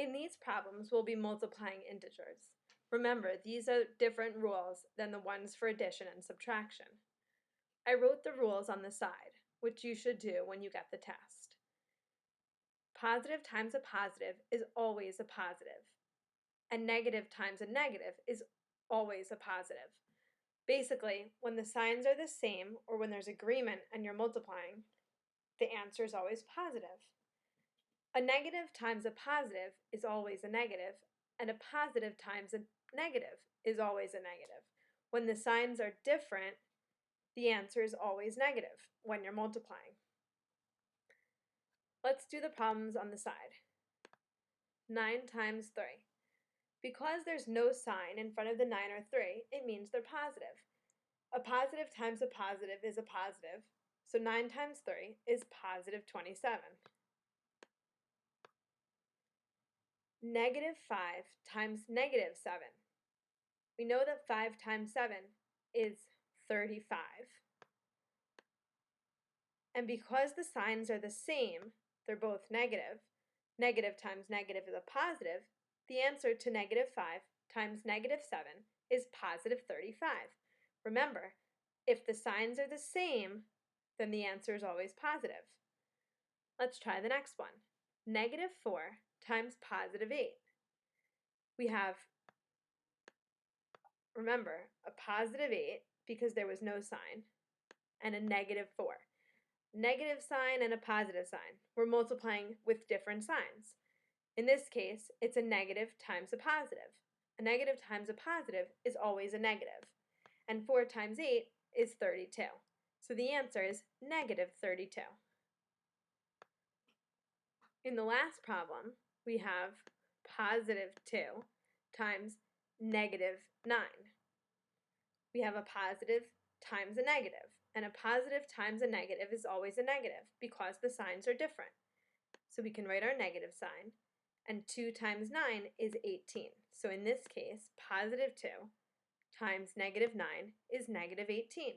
In these problems, we'll be multiplying integers. Remember, these are different rules than the ones for addition and subtraction. I wrote the rules on the side, which you should do when you get the test. Positive times a positive is always a positive, and negative times a negative is always a positive. Basically, when the signs are the same or when there's agreement and you're multiplying, the answer is always positive. A negative times a positive is always a negative, and a positive times a negative is always a negative. When the signs are different, the answer is always negative when you're multiplying. Let's do the problems on the side. 9 times 3. Because there's no sign in front of the 9 or 3, it means they're positive. A positive times a positive is a positive, so 9 times 3 is positive 27. Negative 5 times negative 7. We know that 5 times 7 is 35. And because the signs are the same, they're both negative. Negative times negative is a positive. The answer to negative 5 times negative 7 is positive 35. Remember, if the signs are the same, then the answer is always positive. Let's try the next one. Negative 4 times positive 8. We have, remember, a positive 8 because there was no sign, and a negative 4. Negative sign and a positive sign. We're multiplying with different signs. In this case, it's a negative times a positive. A negative times a positive is always a negative. And 4 times 8 is 32. So the answer is negative 32. In the last problem, we have positive 2 times negative 9. We have a positive times a negative, and a positive times a negative is always a negative because the signs are different. So we can write our negative sign, and 2 times 9 is 18. So in this case, positive 2 times negative 9 is negative 18.